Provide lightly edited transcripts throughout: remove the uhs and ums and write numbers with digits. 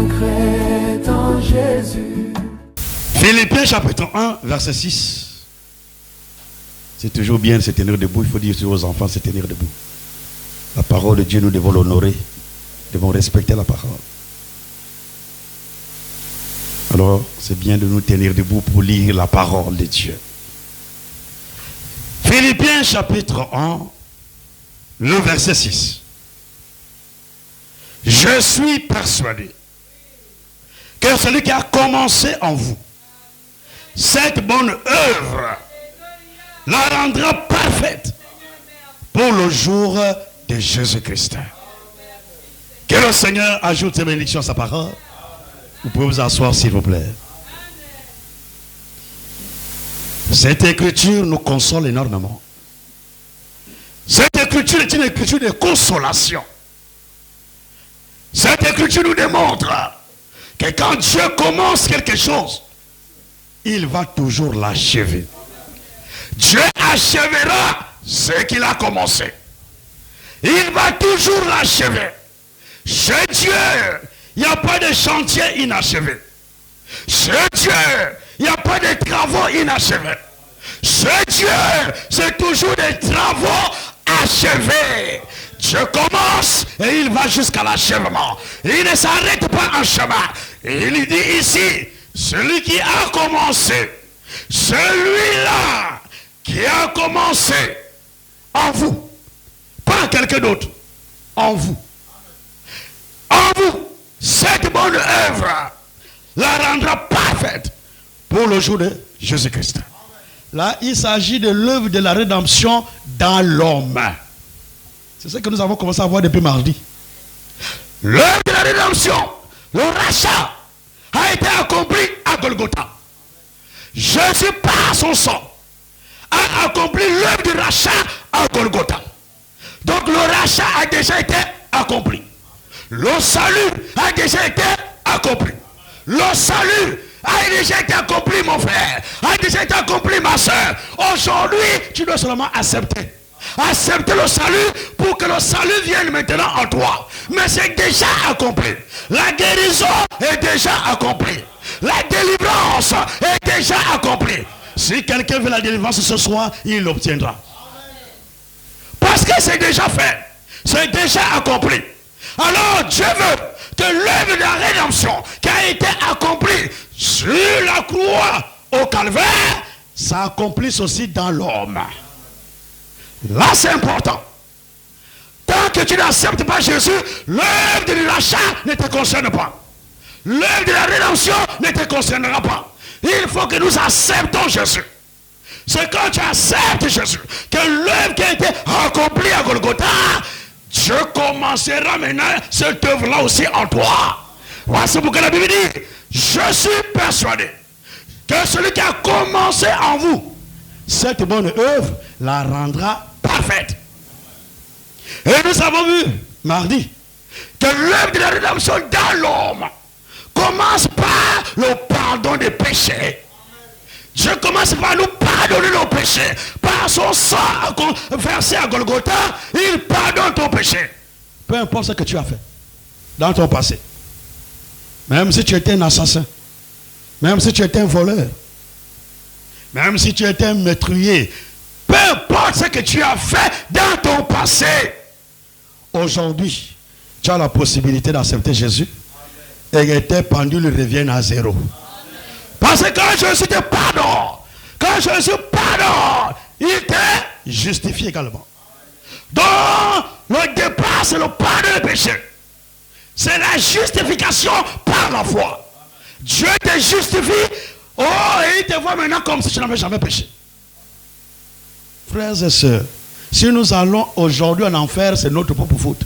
manquerai en Jésus. Philippiens chapitre 1, verset 6. C'est toujours bien de se tenir debout. Il faut dire aux enfants de se tenir debout. La parole de Dieu, nous devons l'honorer. Nous devons respecter la parole. Alors, c'est bien de nous tenir debout pour lire la parole de Dieu. Philippiens chapitre 1, le verset 6. Je suis persuadé que celui qui a commencé en vous cette bonne œuvre la rendra parfaite pour le jour de Jésus-Christ. Que le Seigneur ajoute ses bénédictions à sa parole. Vous pouvez vous asseoir s'il vous plaît. Cette écriture nous console énormément. Cette écriture est une écriture de consolation. Cette écriture nous démontre que quand Dieu commence quelque chose, il va toujours l'achever. Dieu achèvera ce qu'il a commencé. Il va toujours l'achever. Chez Dieu, il n'y a pas de chantier inachevé. Chez Dieu, il n'y a pas de travaux inachevés. Chez Dieu, c'est toujours des travaux achevés. Dieu commence et il va jusqu'à l'achèvement. Il ne s'arrête pas en chemin. Il dit ici, celui qui a commencé, celui-là qui a commencé en vous, pas quelqu'un d'autre, en vous. En vous, cette bonne œuvre la rendra parfaite pour le jour de Jésus-Christ. Là, il s'agit de l'œuvre de la rédemption dans l'homme. C'est ce que nous avons commencé à voir depuis mardi. L'œuvre de la rédemption, le rachat, a été accompli à Golgotha. Jésus, par son sang, a accompli l'œuvre du rachat à Golgotha. Donc le rachat a déjà été accompli. Le salut a déjà été accompli. Le salut a déjà été accompli, mon frère. A déjà été accompli, ma soeur. Aujourd'hui, tu dois seulement accepter. Accepter le salut pour que le salut vienne maintenant en toi. Mais c'est déjà accompli. La guérison est déjà accomplie. La délivrance est déjà accomplie. Si quelqu'un veut la délivrance ce soir, il l'obtiendra. Parce que c'est déjà fait. C'est déjà accompli. Alors Dieu veut que l'œuvre de la rédemption qui a été accomplie sur la croix au calvaire s'accomplisse aussi dans l'homme. Là c'est important. Tant que tu n'acceptes pas Jésus, l'œuvre de l'achat ne te concerne pas. L'œuvre de la rédemption ne te concernera pas. Il faut que nous acceptons Jésus. C'est quand tu acceptes Jésus que l'œuvre qui a été accomplie à Golgotha, Dieu commencera maintenant cette œuvre-là aussi en toi. Voici pourquoi la Bible dit, je suis persuadé que celui qui a commencé en vous cette bonne œuvre la rendra parfaite. Et nous avons vu mardi que l'œuvre de la rédemption dans l'homme commence par le pardon des péchés. Dieu commence par nous pardonner nos péchés. Par son sang versé à Golgotha, il pardonne ton péché. Peu importe ce que tu as fait dans ton passé. Même si tu étais un assassin. Même si tu étais un voleur. Même si tu étais un meurtrier. Peu importe ce que tu as fait dans ton passé. Aujourd'hui, tu as la possibilité d'accepter Jésus. Et tes pendules reviennent à zéro. Parce que quand Jésus te pardonne, quand Jésus pardonne, il te justifie également. Donc, le départ, c'est le pardon des péchés. C'est la justification par la foi. Dieu te justifie, oh, et il te voit maintenant comme si tu n'avais jamais péché. Frères et sœurs, si nous allons aujourd'hui en enfer, c'est notre propre faute.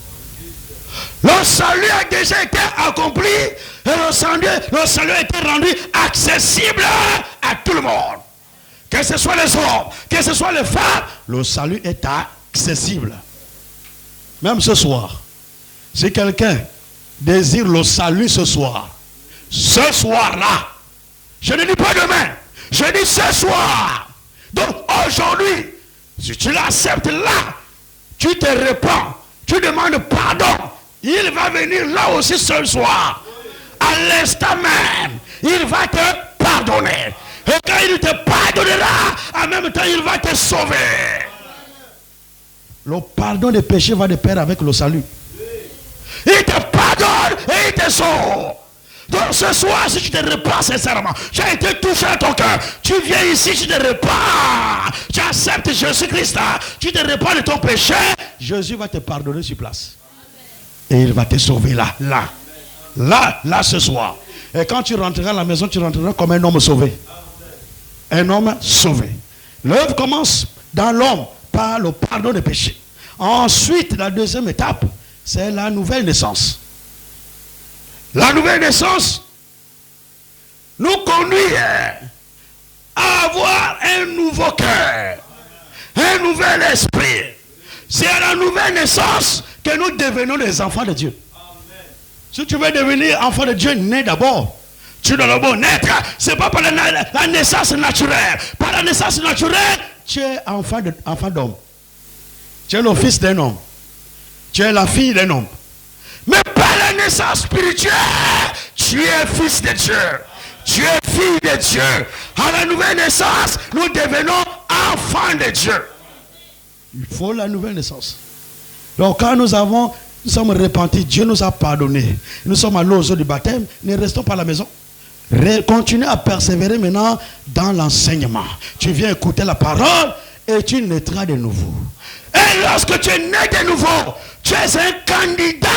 Le salut a déjà été accompli et le salut a été rendu accessible à tout le monde. Que ce soit les hommes, que ce soit les femmes, le salut est accessible. Même ce soir, si quelqu'un désire le salut ce soir-là, je ne dis pas demain, je dis ce soir. Donc aujourd'hui, si tu l'acceptes là, tu te répands, tu demandes pardon. Il va venir là aussi ce soir. à l'instant même, il va te pardonner. Et quand il te pardonnera, en même temps, il va te sauver. Le pardon des péchés va de pair avec le salut. Il te pardonne et il te sauve. Donc ce soir, si tu te repens sincèrement, tu as été touché à ton cœur, tu viens ici, tu te repens, tu acceptes Jésus-Christ, tu te repens de ton péché, Jésus va te pardonner sur place. Et il va te sauver là, ce soir. Et quand tu rentreras à la maison, tu rentreras comme un homme sauvé. Un homme sauvé. L'œuvre commence dans l'homme par le pardon des péchés. Ensuite, la deuxième étape, c'est la nouvelle naissance. La nouvelle naissance nous conduit à avoir un nouveau cœur, un nouvel esprit. C'est à la nouvelle naissance que nous devenons des enfants de Dieu. Amen. Si tu veux devenir enfant de Dieu, nais d'abord. Tu dois d'abord naître. Ce n'est pas par la naissance naturelle. Par la naissance naturelle, tu es enfant d'homme. Tu es le fils d'un homme. Tu es la fille d'un homme. Mais par la naissance spirituelle, tu es fils de Dieu. Tu es fille de Dieu. À la nouvelle naissance, nous devenons enfants de Dieu. Il faut la nouvelle naissance. Donc quand nous sommes repentis, Dieu nous a pardonné. Nous sommes allés aux eaux du baptême, ne restons pas à la maison. Continue à persévérer maintenant dans l'enseignement. Tu viens écouter la parole et tu naîtras de nouveau. Et lorsque tu es né de nouveau, tu es un candidat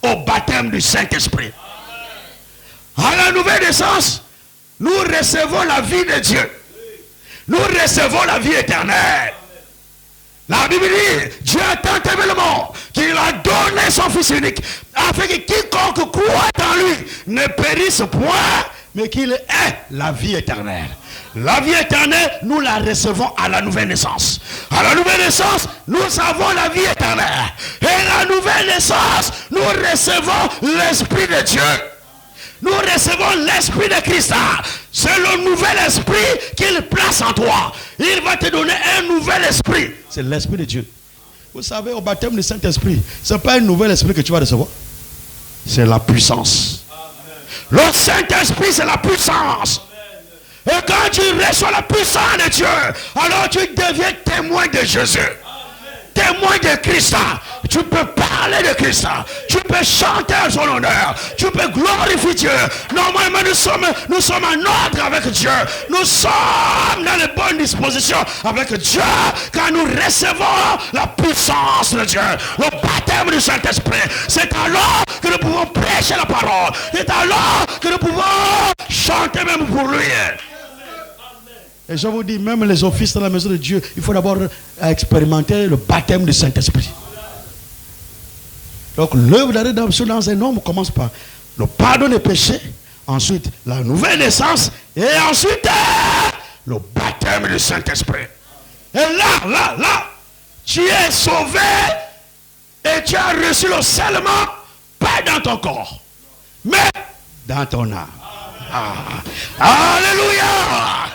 au baptême du Saint-Esprit. À la nouvelle naissance, nous recevons la vie de Dieu. Nous recevons la vie éternelle. La Bible dit, Dieu a tant aimé le monde qu'il a donné son Fils unique, afin que quiconque croit en lui ne périsse point, mais qu'il ait la vie éternelle. La vie éternelle, nous la recevons à la nouvelle naissance. À la nouvelle naissance, nous avons la vie éternelle. Et à la nouvelle naissance, nous recevons l'Esprit de Dieu. Nous recevons l'Esprit de Christ. C'est le nouvel esprit qu'il place en toi. Il va te donner un nouvel esprit. C'est l'Esprit de Dieu. Vous savez, au baptême du Saint-Esprit, ce n'est pas un nouvel esprit que tu vas recevoir. C'est la puissance. Le Saint-Esprit, c'est la puissance. Et quand tu reçois la puissance de Dieu, alors tu deviens témoin de Jésus. Témoin de Christ. Tu peux parler de Christ. Tu peux chanter à son honneur. Tu peux glorifier Dieu. Normalement, nous sommes en ordre avec Dieu. Nous sommes dans les bonnes dispositions avec Dieu quand nous recevons la puissance de Dieu. Le baptême du Saint-Esprit. C'est alors que nous pouvons prêcher la parole. C'est alors que nous pouvons chanter même pour lui. Et je vous dis, même les offices dans la maison de Dieu, il faut d'abord expérimenter le baptême du Saint-Esprit. Donc l'œuvre de la rédemption dans un homme commence par le pardon des péchés, ensuite la nouvelle naissance, et ensuite le baptême du Saint-Esprit. Et là, tu es sauvé et tu as reçu le scellement, pas dans ton corps, mais dans ton âme. Alléluia!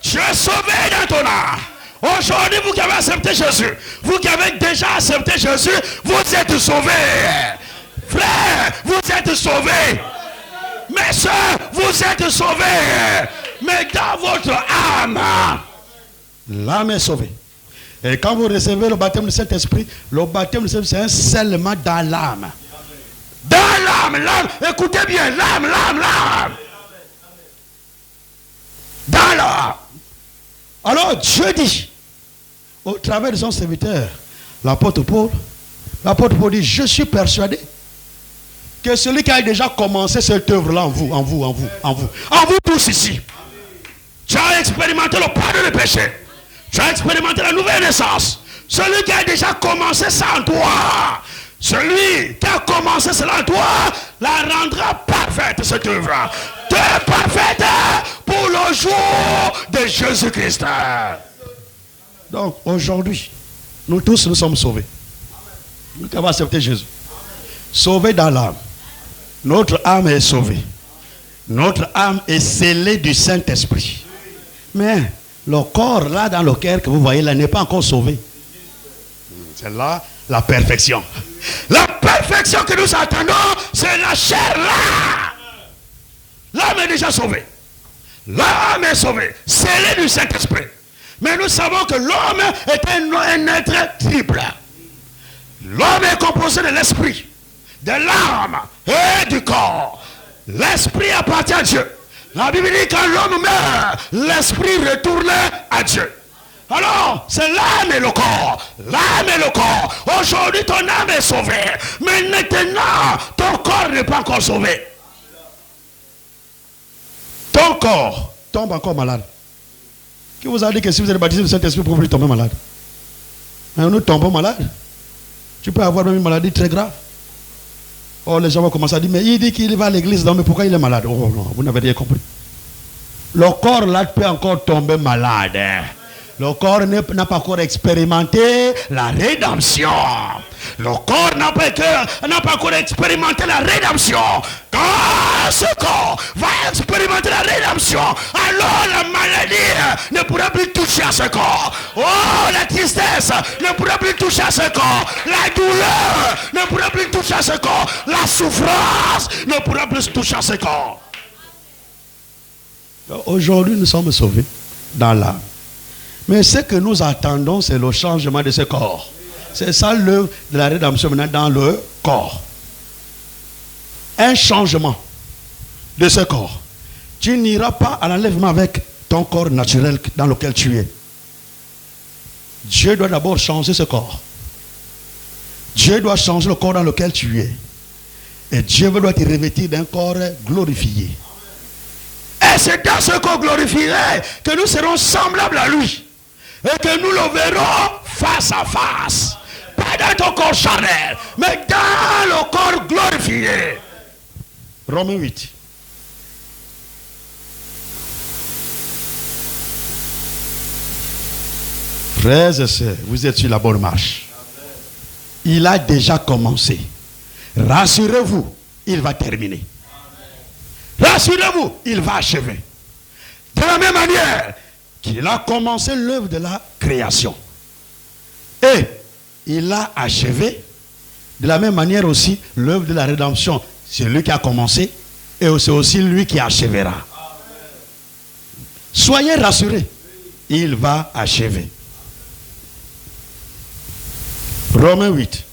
Tu es sauvé dans ton âme. Aujourd'hui, vous qui avez accepté Jésus, vous qui avez déjà accepté Jésus, vous êtes sauvés. Frères, vous êtes sauvés. Mes soeurs, vous êtes sauvés. Mais dans votre âme, l'âme est sauvée. Et quand vous recevez le baptême du Saint-Esprit, le baptême du Saint-Esprit, c'est un scellement dans l'âme. Dans l'âme, écoutez bien, l'âme. Dans l'âme. Alors Dieu dit, au travers de son serviteur, l'apôtre Paul dit, je suis persuadé que celui qui a déjà commencé cette œuvre-là en vous tous ici, tu as expérimenté le pardon des péchés, tu as expérimenté la nouvelle naissance. Celui qui a déjà commencé ça en toi, celui qui a commencé cela en toi, la rendra parfaite cette œuvre. Parfaite pour le jour de Jésus-Christ. Donc aujourd'hui, nous tous nous sommes sauvés. Nous avons accepté Jésus. Sauvés dans l'âme. Notre âme est sauvée. Notre âme est scellée du Saint-Esprit. Mais le corps là dans le cœur que vous voyez là n'est pas encore sauvé. C'est là la perfection. La perfection que nous attendons, c'est la chair là. L'âme est déjà sauvée. L'âme est sauvée, scellée du Saint-Esprit. Mais nous savons que l'homme est un être triple. L'homme est composé de l'esprit, de l'âme et du corps. L'esprit appartient à Dieu. La Bible dit que quand l'homme meurt, l'esprit retourne à Dieu. Alors, c'est l'âme et le corps. L'âme et le corps. Aujourd'hui, ton âme est sauvée. Mais maintenant, ton corps n'est pas encore sauvé. Ton corps tombe encore malade. Qui vous a dit que si vous êtes baptisé du Saint-Esprit, vous pouvez tomber malade? Mais nous tombons malades. Tu peux avoir même une maladie très grave. Oh, les gens vont commencer à dire, mais il dit qu'il va à l'église, mais pourquoi il est malade? Oh non, vous n'avez rien compris. Le corps là peut encore tomber malade. Le corps n'a pas encore expérimenté la rédemption. Le corps n'a pas encore expérimenté la rédemption. Quand ce corps va expérimenter la rédemption, alors la maladie ne pourra plus toucher à ce corps. Oh, la tristesse ne pourra plus toucher à ce corps. La douleur ne pourra plus toucher à ce corps. La souffrance ne pourra plus toucher à ce corps. Aujourd'hui, nous sommes sauvés dans l'âme. Mais ce que nous attendons, c'est le changement de ce corps. C'est ça l'œuvre de la rédemption maintenant dans le corps. Un changement de ce corps. Tu n'iras pas à l'enlèvement avec ton corps naturel dans lequel tu es. Dieu doit d'abord changer ce corps. Dieu doit changer le corps dans lequel tu es. Et Dieu doit te revêtir d'un corps glorifié. Et c'est dans ce corps glorifié que nous serons semblables à lui. Et que nous le verrons face à face. Pas dans ton corps charnel, mais dans le corps glorifié. Romains 8. Frères et sœurs, vous êtes sur la bonne marche. Il a déjà commencé. Rassurez-vous, il va terminer. Rassurez-vous, il va achever. De la même manière qu'il a commencé l'œuvre de la création. Et il a achevé. De la même manière aussi, l'œuvre de la rédemption. C'est lui qui a commencé. Et c'est aussi lui qui achèvera. Soyez rassurés. Il va achever. Romains 8.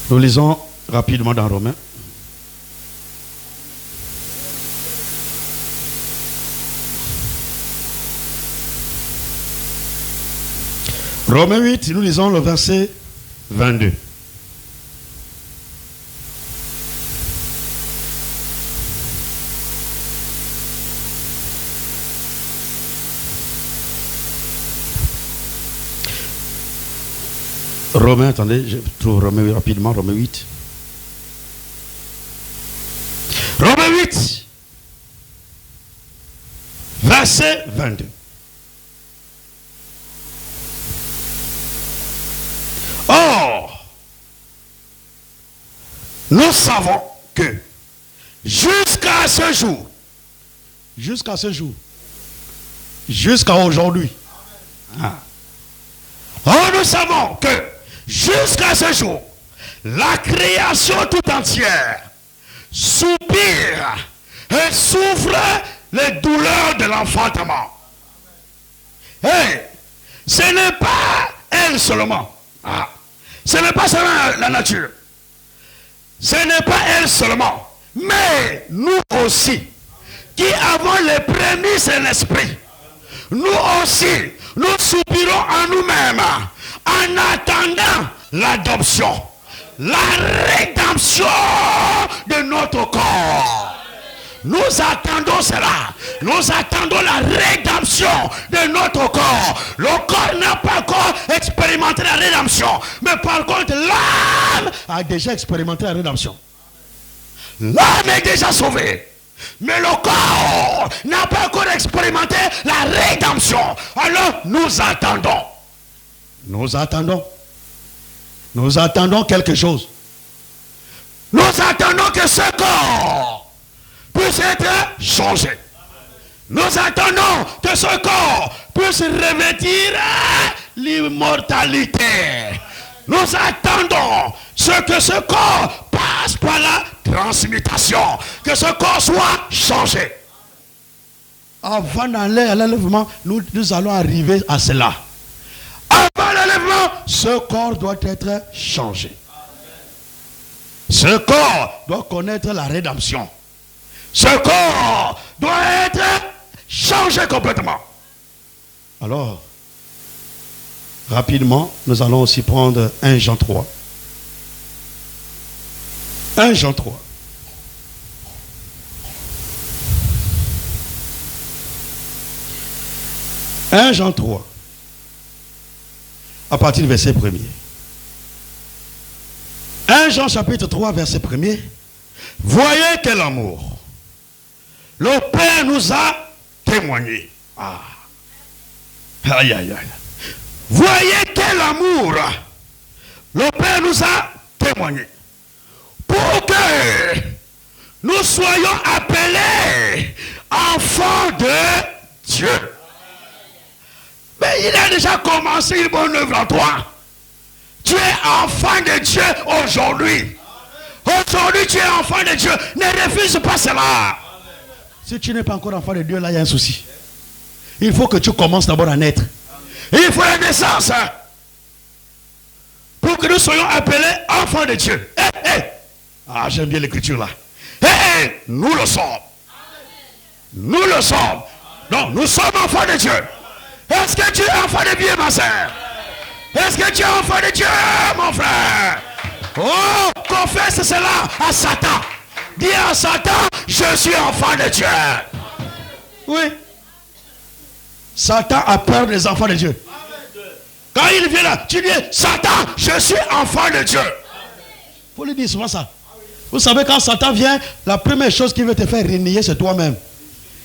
Nous lisons rapidement dans Romains. Romains 8, nous lisons le verset 22. Romains, attendez, je trouve Romains rapidement, Romains 8. Romains 8, verset 22. Or, nous savons que jusqu'à ce jour, jusqu'à aujourd'hui, nous savons que jusqu'à ce jour, la création tout entière soupire et souffre les douleurs de l'enfantement. Et ce n'est pas elle seulement. Ce n'est pas seulement la nature. Ce n'est pas elle seulement. Mais nous aussi, qui avons les prémices et l'esprit, nous aussi, nous soupirons en nous-mêmes en attendant l'adoption, la rédemption de notre corps. Nous attendons cela. Nous attendons la rédemption de notre corps. Le corps n'a pas encore expérimenté la rédemption. Mais par contre, l'âme a déjà expérimenté la rédemption. L'âme est déjà sauvée. Mais le corps n'a pas encore expérimenté la rédemption. Alors nous attendons. Nous attendons. Nous attendons quelque chose. Nous attendons que ce corps puisse être changé. Nous attendons que ce corps puisse revêtir l'immortalité. nous attendons que ce corps passe par la transmutation, que ce corps soit changé. Avant d'aller à l'enlèvement, nous allons arriver à cela. Avant l'enlèvement, ce corps doit être changé. Ce corps doit connaître la rédemption. Ce corps doit être changé complètement. Alors, rapidement, nous allons aussi prendre 1 Jean 3. 1 Jean 3. « 1 Jean 3, à partir du verset 1er. 1 Jean chapitre 3, verset 1er. Voyez quel amour le Père nous a témoigné. Ah. Aïe, aïe, aïe. Voyez quel amour le Père nous a témoigné. Pour que nous soyons appelés enfants de Dieu. Mais il a déjà commencé une bonne œuvre en toi. Tu es enfant de Dieu aujourd'hui. Aujourd'hui, tu es enfant de Dieu. Ne refuse pas cela. Si tu n'es pas encore enfant de Dieu, là, il y a un souci. Il faut que tu commences d'abord à naître. Il faut la naissance. Pour que nous soyons appelés enfants de Dieu. Ah, j'aime bien l'écriture là. Nous le sommes. Nous le sommes. Non, nous sommes enfants de Dieu. Est-ce que tu es enfant de Dieu, ma soeur? Est-ce que tu es enfant de Dieu, mon frère? Oh, confesse cela à Satan. Dis à Satan, je suis enfant de Dieu. Oui. Satan a peur des enfants de Dieu. Quand il vient là, tu dis, Satan, je suis enfant de Dieu. Il faut lui dire souvent ça. Vous savez, quand Satan vient, la première chose qu'il veut te faire renier, c'est toi-même.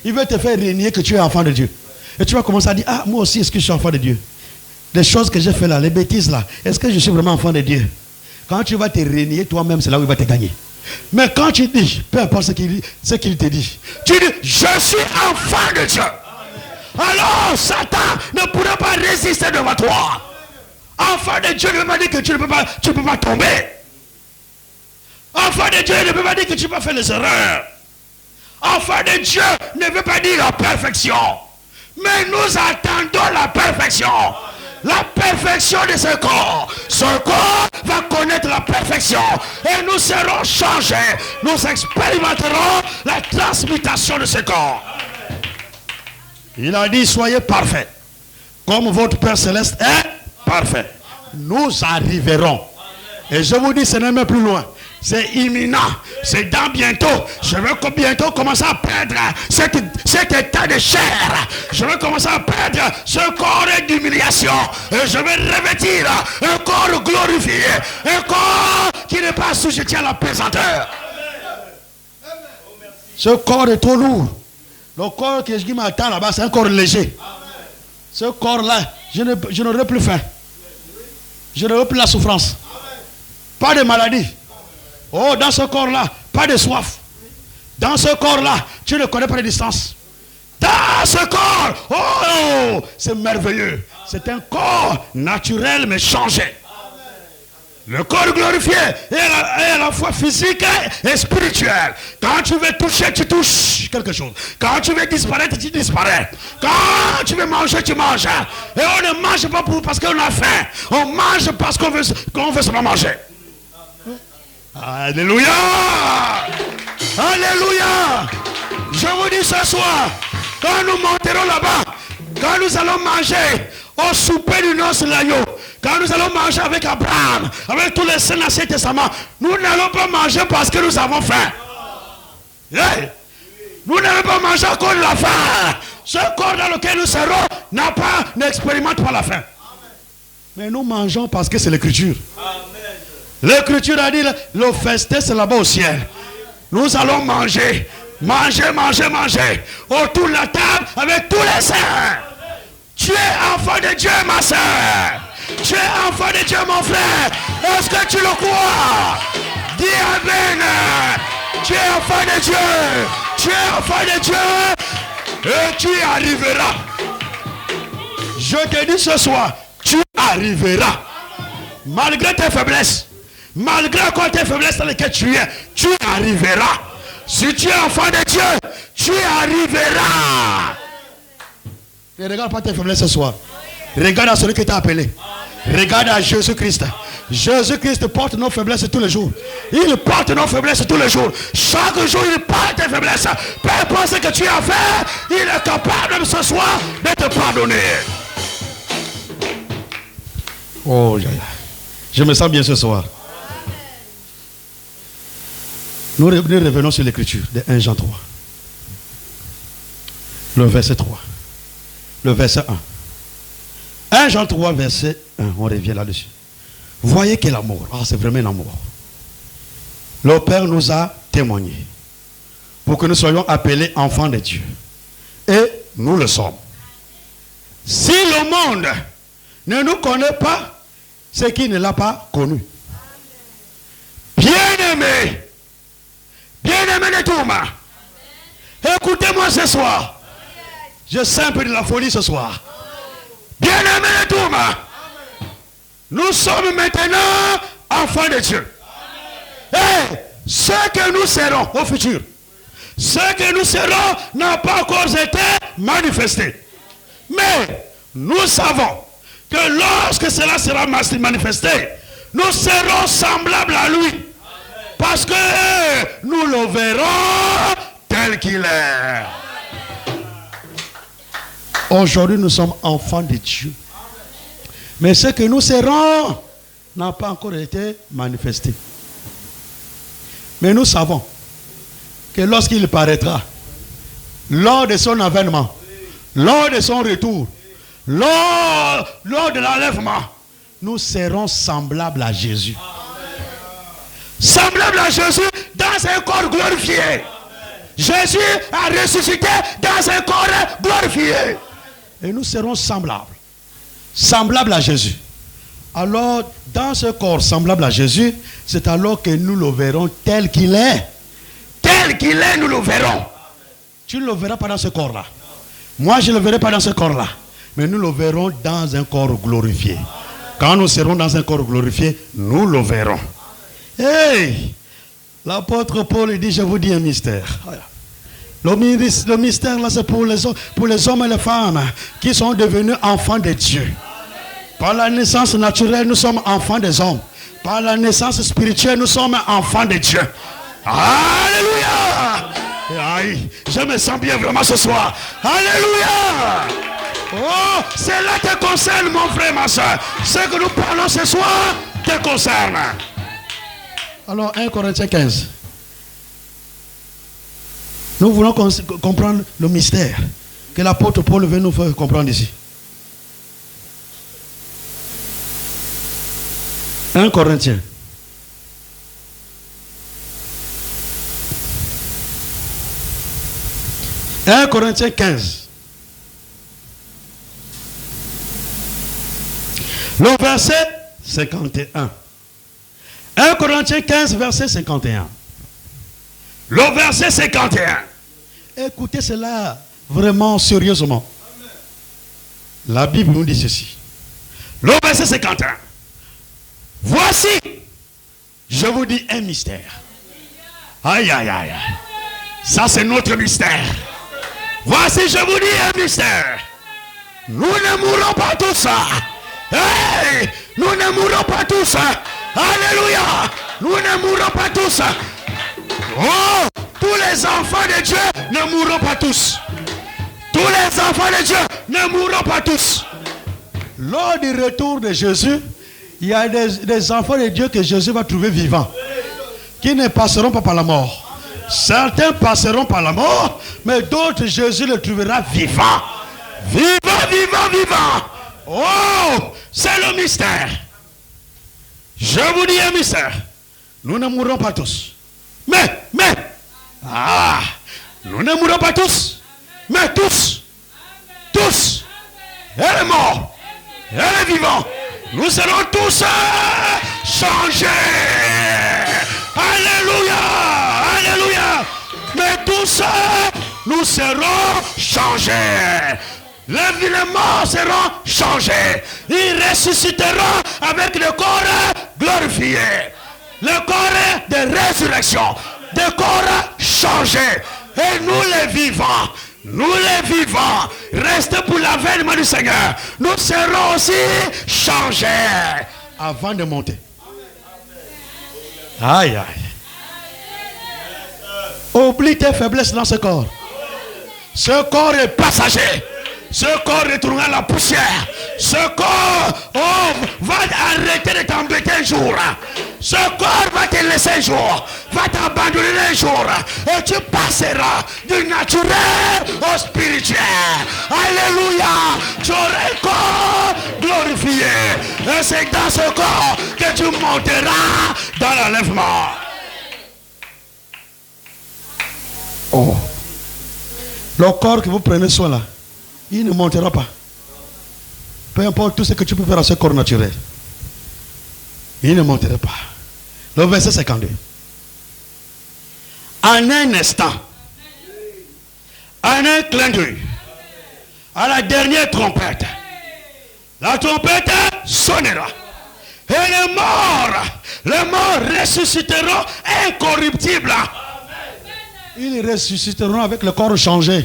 Il veut te faire renier que tu es enfant de Dieu. Et tu vas commencer à dire, ah, moi aussi, est-ce que je suis enfant de Dieu? Les choses que j'ai fait là, les bêtises là, est-ce que je suis vraiment enfant de Dieu? Quand tu vas te renier toi-même, c'est là où il va te gagner. Mais quand tu dis, peu importe ce qu'il te dit, tu dis, je suis enfant de Dieu. Alors, Satan ne pourra pas résister devant toi. Enfant de Dieu ne veut pas dire que tu ne peux pas tomber. Enfant de Dieu ne veut pas dire que tu peux faire les erreurs. Enfant de Dieu ne veut pas dire la perfection. Mais nous attendons la perfection. La perfection de ce corps. Ce corps va connaître la perfection. Et nous serons changés. Nous expérimenterons la transmutation de ce corps. Il a dit, soyez parfaits. Comme votre Père Céleste est parfait. Nous arriverons. Et je vous dis, ce n'est même plus loin. C'est imminent. C'est dans bientôt. Je veux bientôt commencer à perdre cet état de chair. Je veux commencer à perdre ce corps d'humiliation. Et je vais revêtir un corps glorifié. Un corps qui n'est pas sujeté à la pesanteur. Ce corps est trop lourd. Le corps qui m'attend là-bas, c'est un corps léger. Ce corps-là, je n'aurai plus faim. Je n'aurai plus la souffrance. Pas de maladie. Oh, dans ce corps-là, pas de soif. Dans ce corps-là, tu ne connais pas de distance. Dans ce corps, oh, c'est merveilleux. C'est un corps naturel mais changé. Le corps glorifié est à la fois physique et spirituel. Quand tu veux toucher, tu touches quelque chose. Quand tu veux disparaître, tu disparais. Quand tu veux manger, tu manges. Et on ne mange pas parce qu'on a faim. On mange parce qu'on veut seulement manger. Alléluia. Alléluia. Je vous dis ce soir, quand nous monterons là-bas, quand nous allons manger au souper du noce l'agneau, quand nous allons manger avec Abraham, avec tous les saints de l'Ancien Testament, nous n'allons pas manger parce que nous avons faim. Hey. Nous n'allons pas manger à cause de la faim. Ce corps dans lequel nous serons n'expérimente pas la faim. Mais nous mangeons parce que c'est l'écriture. L'écriture a dit, le festin c'est là-bas au ciel. Nous allons manger, manger, manger, manger. Autour de la table avec tous les saints. Tu es enfant de Dieu, ma soeur. Tu es enfant de Dieu, mon frère. Est-ce que tu le crois? Dis Amen. Tu es enfant de Dieu. Tu es enfant de Dieu. Et tu y arriveras. Je te dis ce soir, tu arriveras. Malgré tes faiblesses, malgré encore tes faiblesses dans lesquelles tu es, tu arriveras. Si tu es enfant de Dieu, tu arriveras. Ne regarde pas tes faiblesses ce soir. Regarde à celui qui t'a appelé. Regarde à Jésus-Christ. Jésus-Christ porte nos faiblesses tous les jours. Il porte nos faiblesses tous les jours. Chaque jour, il porte tes faiblesses. Peu importe ce que tu as fait, il est capable ce soir de te pardonner. Oh, je me sens bien ce soir. Nous revenons sur l'écriture de 1 Jean 3. Le verset 3. Le verset 1. 1 Jean 3, verset 1. On revient là-dessus. Voyez quel amour. Ah, c'est vraiment un amour. Le Père nous a témoigné pour que nous soyons appelés enfants de Dieu. Et nous le sommes. Si le monde ne nous connaît pas, c'est qu'il ne l'a pas connu. Bien-aimé, bien-aimé de Touma, écoutez-moi ce soir. Je sens un peu de la folie ce soir. Bien-aimé de Touma, nous sommes maintenant enfants de Dieu. Et ce que nous serons au futur, ce que nous serons n'a pas encore été manifesté. Mais nous savons que lorsque cela sera manifesté, nous serons semblables à lui. Parce que nous le verrons tel qu'il est. Aujourd'hui, nous sommes enfants de Dieu. Mais ce que nous serons n'a pas encore été manifesté. Mais nous savons que lorsqu'il paraîtra, lors de son avènement, lors de son retour, lors de l'enlèvement, nous serons semblables à Jésus. Semblable à Jésus dans un corps glorifié. Jésus a ressuscité dans un corps glorifié. Et nous serons semblables. Semblables à Jésus. Alors, dans ce corps semblable à Jésus, c'est alors que nous le verrons tel qu'il est. Tel qu'il est, nous le verrons. Tu ne le verras pas dans ce corps-là. Moi, je ne le verrai pas dans ce corps-là. Mais nous le verrons dans un corps glorifié. Quand nous serons dans un corps glorifié, nous le verrons. Hey, l'apôtre Paul dit, je vous dis un mystère. Le mystère là, c'est pour les hommes et les femmes qui sont devenus enfants de Dieu. Par la naissance naturelle, nous sommes enfants des hommes. Par la naissance spirituelle, nous sommes enfants de Dieu. Alléluia! Aïe, je me sens bien vraiment ce soir. Alléluia! Oh, cela te concerne, mon frère, ma soeur. Ce que nous parlons ce soir te concerne. Alors, 1 Corinthiens 15. Nous voulons comprendre le mystère que l'apôtre Paul veut nous faire comprendre ici. 1 Corinthiens. « 1 Corinthiens 15. Le verset 51. 1 Corinthiens 15, verset 51. Le verset 51. Écoutez cela vraiment sérieusement. La Bible nous dit ceci. Le verset 51. Voici, je vous dis un mystère. Aïe, aïe, aïe. Ça, c'est notre mystère. Voici, je vous dis un mystère. Nous ne mourrons pas tous. Hey, nous ne mourrons pas tous. Alléluia. Nous ne mourrons pas tous. Oh, tous les enfants de Dieu ne mourront pas tous. Tous les enfants de Dieu ne mourront pas tous. Lors du retour de Jésus, il y a des enfants de Dieu que Jésus va trouver vivants, qui ne passeront pas par la mort. Certains passeront par la mort, mais d'autres, Jésus les trouvera vivants. Vivants, vivants, vivants. Oh, c'est le mystère. Je vous dis un mystère. Nous ne mourrons pas tous. Mais, nous ne mourrons pas tous. Mais tous, elle est morte, elle est vivante. Nous serons tous changés. Alléluia, alléluia. Mais tous, nous serons changés. Les morts seront changés. Ils ressusciteront avec le corps glorifié. Le corps de résurrection. Le corps changé. Et nous les vivants, restez pour l'avènement du Seigneur. Nous serons aussi changés avant de monter. Aïe, aïe. Oublie tes faiblesses dans ce corps. Ce corps est passager. Ce corps retournera à la poussière. Ce corps va arrêter de t'embêter un jour. Ce corps va te laisser un jour. Va t'abandonner un jour. Et tu passeras du naturel au spirituel. Alléluia. Tu auras un corps glorifié. Et c'est dans ce corps que tu monteras dans l'enlèvement. Oh. Le corps que vous prenez soin là, il ne montera pas. Peu importe tout ce que tu peux faire à ce corps naturel. Il ne montera pas. Le verset 52. En un instant, en un clin d'œil, à la dernière trompette, la trompette sonnera. Et les morts ressusciteront incorruptibles. Ils ressusciteront avec le corps changé.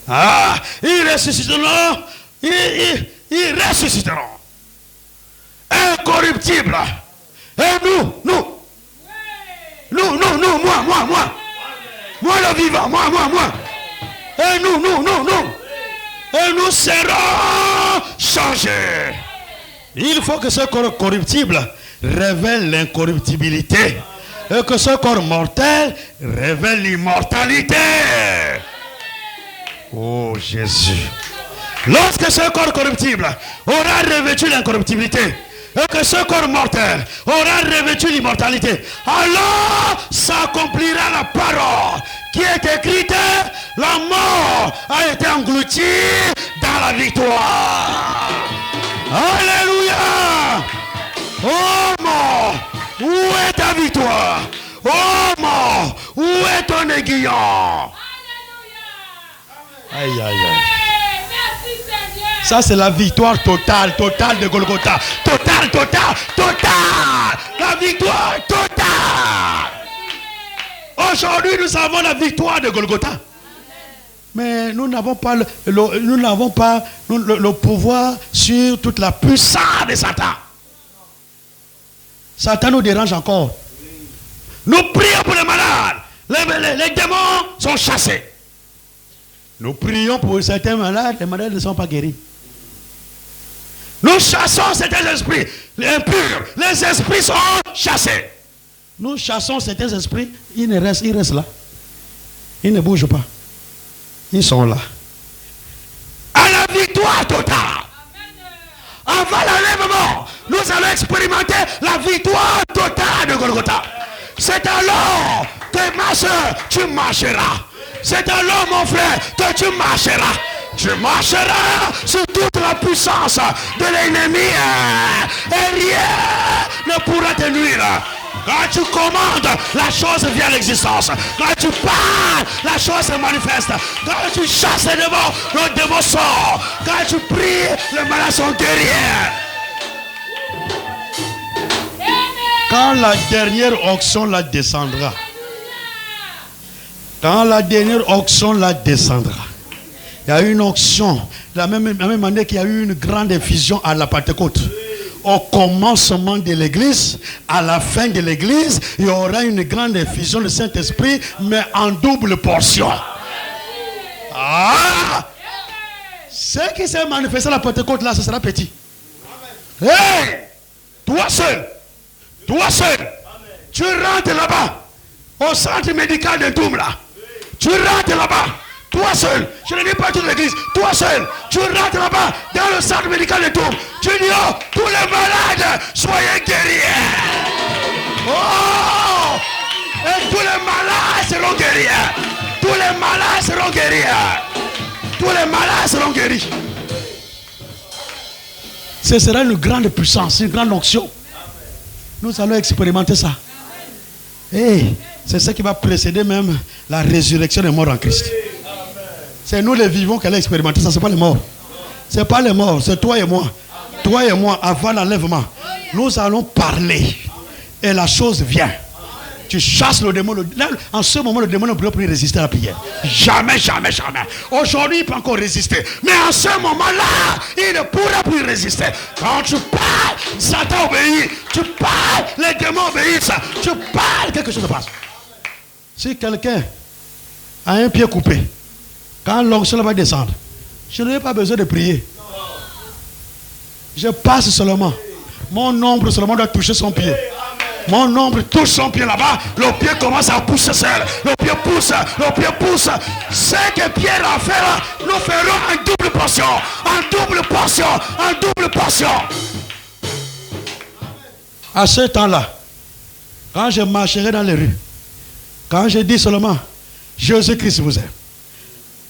Ah, ils ressusciteront. Ils ressusciteront. Incorruptibles. Et nous. Moi. Moi le vivant, moi. Et nous. Et nous serons changés. Il faut que ce corps corruptible révèle l'incorruptibilité. Et que ce corps mortel révèle l'immortalité. Oh Jésus. Lorsque ce corps corruptible aura revêtu l'incorruptibilité, et que ce corps mortel aura revêtu l'immortalité, alors s'accomplira la parole qui est écrite: la mort a été engloutie dans la victoire. Alléluia. Oh mort, où est ta victoire? Oh mort, où est ton aiguillon? Aïe, aïe, aïe. Merci Seigneur. Ça c'est la victoire totale de Golgotha. Totale. La victoire totale. Aujourd'hui nous avons la victoire de Golgotha. Mais nous n'avons pas le pouvoir sur toute la puissance de Satan. Satan nous dérange encore. Nous prions pour les malades. Les démons sont chassés. Nous prions pour certains malades. Les malades ne sont pas guéris. Nous chassons certains esprits impurs. Les esprits sont chassés. Nous chassons certains esprits. Ils restent là. Ils ne bougent pas. Ils sont là. À la victoire totale. Avant l'enlèvement, nous allons expérimenter la victoire totale de Golgotha. C'est alors que ma soeur, tu marcheras. C'est alors mon frère que tu marcheras. Tu marcheras sur toute la puissance de l'ennemi. Et rien ne pourra te nuire. Quand tu commandes, la chose vient à l'existence. Quand tu parles, la chose se manifeste. Quand tu chasses les démons, le démon sort. Quand tu pries, les malades sont guéris. Quand la dernière onction la descendra. Quand la dernière onction la descendra. Il y a une onction. La même année qu'il y a eu une grande effusion à la Pentecôte. Au commencement de l'église, à la fin de l'église, il y aura une grande effusion du Saint-Esprit, mais en double portion. Ah! Ce qui s'est manifesté à la Pentecôte là, ce sera petit. Hey! Toi seul, tu rentres là-bas, au centre médical de Doum là. Tu rentres là-bas. Toi seul, je ne dis pas toute l'église, toi seul, tu rentres là-bas dans le centre médical de Tours. Tu dis, oh, tous les malades, soyez guéris. Oh! Et tous les malades seront guéris. Tous les malades seront guéris. Tous les malades seront guéris. Ce sera une grande puissance, une grande onction. Nous allons expérimenter ça. Et c'est ce qui va précéder même la résurrection des morts en Christ. C'est nous les vivants qui allons expérimenter ça, ce n'est pas les morts. Ce n'est pas les morts, c'est toi et moi. Toi et moi, avant l'enlèvement, nous allons parler. Et la chose vient. Tu chasses le démon. En ce moment, le démon ne peut plus résister à la prière. Jamais, jamais, jamais. Aujourd'hui, il peut encore résister. Mais en ce moment-là, il ne pourra plus résister. Quand tu parles, Satan obéit. Tu parles, les démons obéissent. Tu parles, quelque chose se passe. Si quelqu'un a un pied coupé, quand l'onction va descendre, je n'ai pas besoin de prier. Je passe seulement. Mon ombre seulement doit toucher son pied. Mon ombre touche son pied là-bas. Le pied commence à pousser seul. Le pied pousse. Le pied pousse. Ce que Pierre a fait là, nous ferons en double portion. En double portion. En double portion. À ce temps-là, quand je marcherai dans les rues, quand je dis seulement Jésus-Christ vous aime,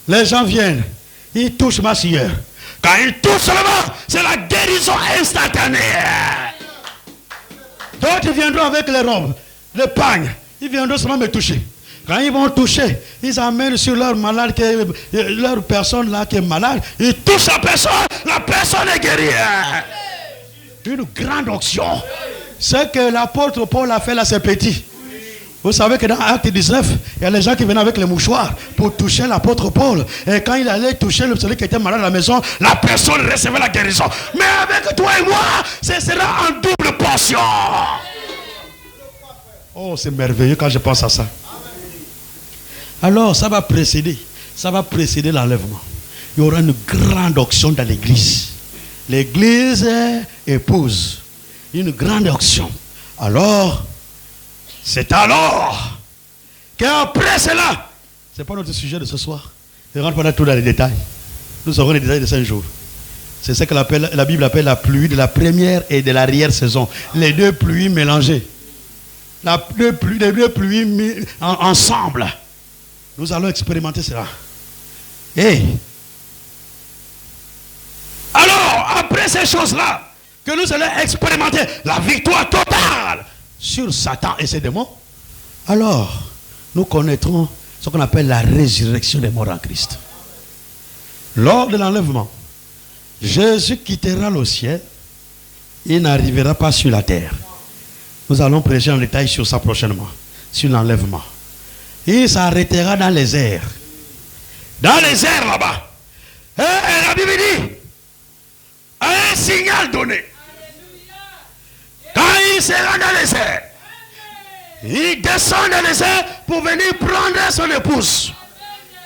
les gens viennent, ils touchent ma sueur. Quand ils touchent seulement, c'est la guérison instantanée. D'autres viendront avec les robes, les pagnes. Ils viendront seulement me toucher. Quand ils vont toucher, ils amènent sur leur malade, leur personne là qui est malade. Ils touchent la personne est guérie. Une grande onction. Ce que l'apôtre Paul a fait là, c'est petit. Vous savez que dans Acte 19, il y a les gens qui venaient avec les mouchoirs pour toucher l'apôtre Paul. Et quand il allait toucher celui qui était malade à la maison, la personne recevait la guérison. Mais avec toi et moi, ce sera en double portion. Oh, c'est merveilleux quand je pense à ça. Alors, ça va précéder l'enlèvement. Il y aura une grande onction dans l'église. L'église épouse une grande onction. Alors, c'est alors qu'après cela, ce n'est pas notre sujet de ce soir. Je ne rentre pas tout dans les détails. Nous aurons les détails de 5 jours. C'est ce que la Bible appelle la pluie de la première et de l'arrière-saison. Les deux pluies mélangées. Les deux pluies ensemble. Nous allons expérimenter cela. Et alors, après ces choses-là, que nous allons expérimenter la victoire totale sur Satan et ses démons, alors nous connaîtrons ce qu'on appelle la résurrection des morts en Christ. Lors de l'enlèvement, Jésus quittera le ciel et n'arrivera pas sur la terre. Nous allons prêcher en détail sur ça prochainement, sur l'enlèvement. Il s'arrêtera dans les airs. Dans les airs là-bas. Et la Bible dit, un signal donné. Quand il sera dans les airs, il descend dans les airs pour venir prendre son épouse.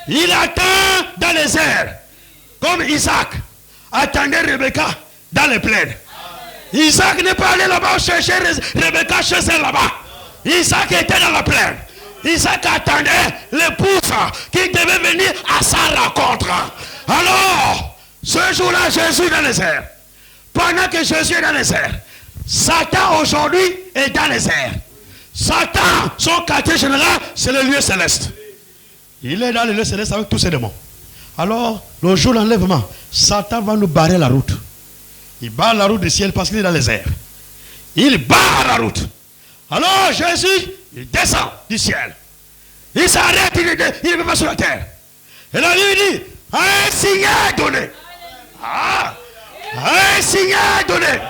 Il attend dans les airs, comme Isaac attendait Rebecca dans les plaines. Isaac n'est pas allé là-bas chercher Rebecca chez elle là-bas. Isaac était dans la plaine. Isaac attendait l'épouse qui devait venir à sa rencontre. Alors, ce jour-là, Jésus est dans les airs. Pendant que Jésus est dans les airs, Satan aujourd'hui est dans les airs. Satan, son quartier général, c'est le lieu céleste. Il est dans le lieu céleste avec tous ses démons. Alors, le jour de l'enlèvement, Satan va nous barrer la route. Il barre la route du ciel parce qu'il est dans les airs. Il barre la route. Alors, Jésus, il descend du ciel. Il s'arrête, il ne va pas sur la terre. Et là, il dit, un signal donné. Ah, un signal donné.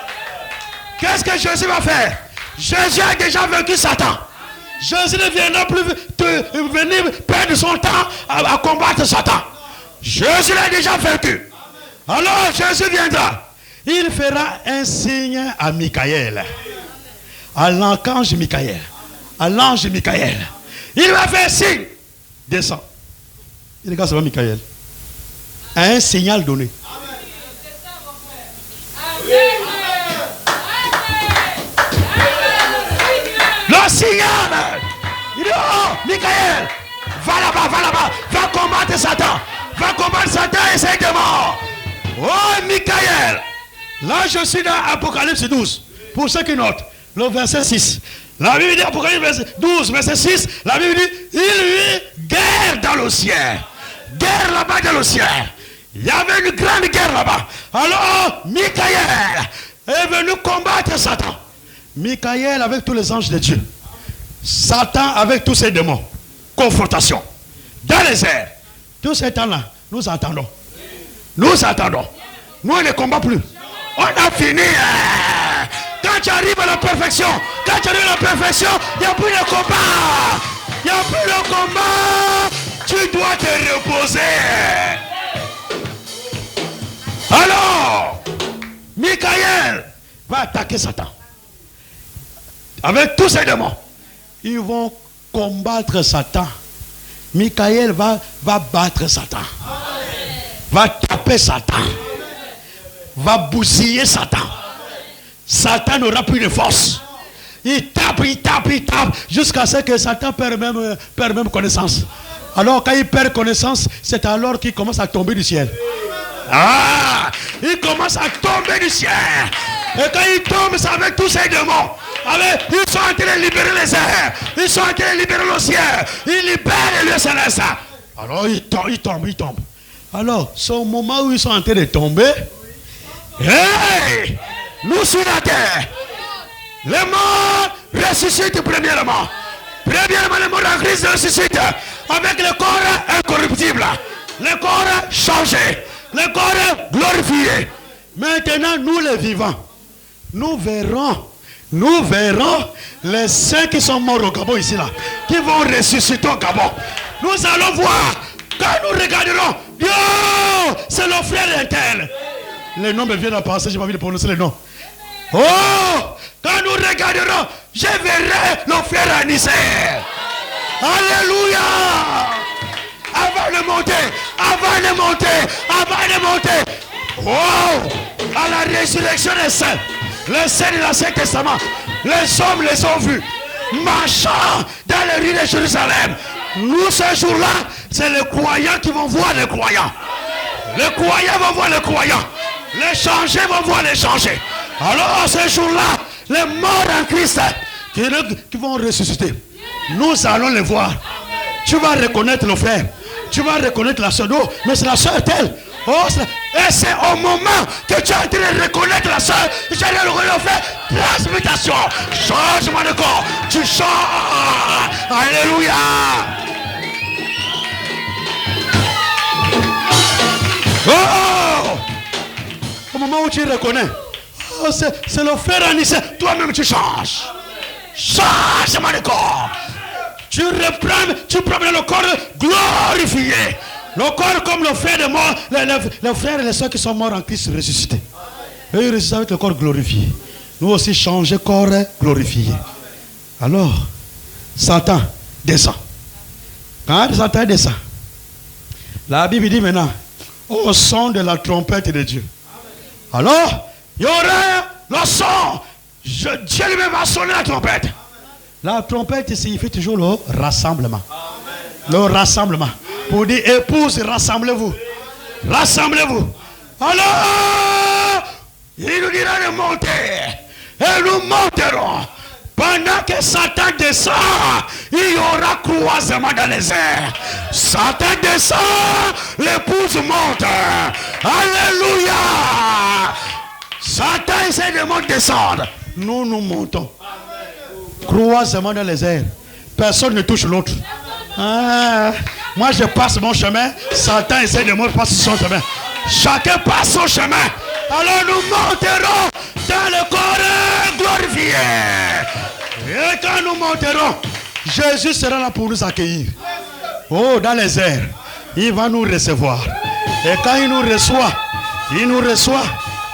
Qu'est-ce que Jésus va faire? Jésus a déjà vaincu Satan. Jésus ne viendra plus venir perdre son temps à combattre Satan. Jésus l'a déjà vaincu. Alors Jésus viendra. Il fera un signe à Michael. À l'archange Michael. À l'ange Michael. Il va faire signe. Descends. Il regarde seulement Michael. Un signal donné. Le signal. Il dit, oh, Michael, va là-bas, va combattre Satan. Va combattre Satan et ses démons. Oh, Michael. Là, je suis dans Apocalypse 12. Pour ceux qui notent, le verset 6. La Bible dit, Apocalypse 12, verset 6. La Bible dit, il y eut guerre dans le ciel. Guerre là-bas dans le ciel. Il y avait une grande guerre là-bas. Alors, Michael est venu combattre Satan. Michael avec tous les anges de Dieu. Satan avec tous ses démons. Confrontation. Dans les airs. Tout ce temps-là, Nous attendons. Nous attendons. Nous, on ne combat plus. On a fini. Quand tu arrives à la perfection, il n'y a plus de combat. Il n'y a plus de combat. Tu dois te reposer. Alors, Michael va attaquer Satan. Avec tous ses démons. Ils vont combattre Satan. Michael va battre Satan. Va taper Satan. Va bousiller Satan. Satan n'aura plus de force. Il tape, jusqu'à ce que Satan perd même connaissance. Alors quand il perd connaissance, c'est alors qu'il commence à tomber du ciel. Il commence à tomber du ciel. Et quand il tombe, c'est avec tous ses démons. Ils sont en train de libérer les airs. Ils sont en train de libérer le ciel. Ils libèrent les lieux célestes. Alors il tombe. Alors, c'est au moment où ils sont en train de tomber. Hey! Nous sur la terre. Les morts ressuscitent premièrement. Premièrement, les morts en Christ ressuscitent avec le corps incorruptible. Le corps changé. Le corps glorifié. Maintenant, nous les vivants, nous verrons les saints qui sont morts au Gabon ici là, qui vont ressusciter au Gabon. Nous allons voir, quand nous regarderons, yo, c'est le frère intel. Les noms me viennent à penser, j'ai pas envie de prononcer les noms. Oh, quand nous regarderons, je verrai le frère Anissé. Alléluia. Avant de monter. Oh, à la résurrection des saints, les saints de l'Ancien Testament, les hommes les ont vus marchant dans les rues de Jérusalem. Nous, ce jour-là, c'est les croyants qui vont voir les croyants. Les croyants vont voir les croyants. Les changés vont voir les changés. Alors, ce jour-là, les morts en Christ qui vont ressusciter, nous allons les voir. Tu vas reconnaître le frère. Tu vas reconnaître la soeur. Non, mais c'est la soeur telle. Oh, et c'est au moment que tu es en train de reconnaître la soeur, tu es en train de faire transmutation, changement de corps. Tu changes. Alléluia. Oh, au moment où tu reconnais, oh, c'est le frère Anissé. Toi-même tu changes. Changement de corps. Tu prends le corps glorifié. Le corps comme le frère de mort, les frères et les soeurs qui sont morts en Christ ressuscités. Et ils ressuscitent avec le corps glorifié. Nous aussi changer corps glorifié. Alors, Satan descend. Quand Satan descend, la Bible dit maintenant, au son de la trompette de Dieu. Alors, il y aura le son. Dieu lui-même va sonner la trompette. La trompette signifie toujours le rassemblement. Le rassemblement. Pour dire, épouse, rassemblez-vous. Rassemblez-vous. Alors, il nous dira de monter. Et nous monterons. Pendant que Satan descend, il y aura croisement dans les airs. Satan descend, l'épouse monte. Alléluia. Satan essaie de descendre. Nous montons. Croisement dans les airs. Personne ne touche l'autre. Moi je passe mon chemin. Satan essaie de me passer son chemin. Chacun passe son chemin. Alors nous monterons dans le corps glorifié. Et quand nous monterons, Jésus sera là pour nous accueillir. Oh, dans les airs. Il va nous recevoir. Et quand il nous reçoit,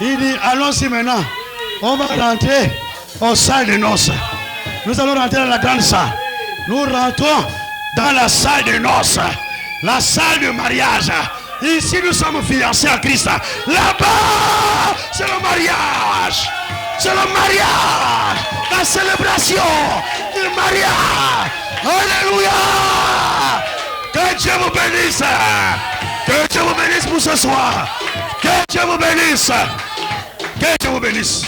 il dit, allons-y maintenant. On va rentrer aux salles de noces. Nous allons rentrer dans la grande salle. Nous rentrons dans la salle de noces. La salle de mariage. Ici, nous sommes fiancés à Christ. Là-bas, c'est le mariage. C'est le mariage. La célébration du mariage. Alléluia. Que Dieu vous bénisse. Que Dieu vous bénisse pour ce soir. Que Dieu vous bénisse. Que Dieu vous bénisse.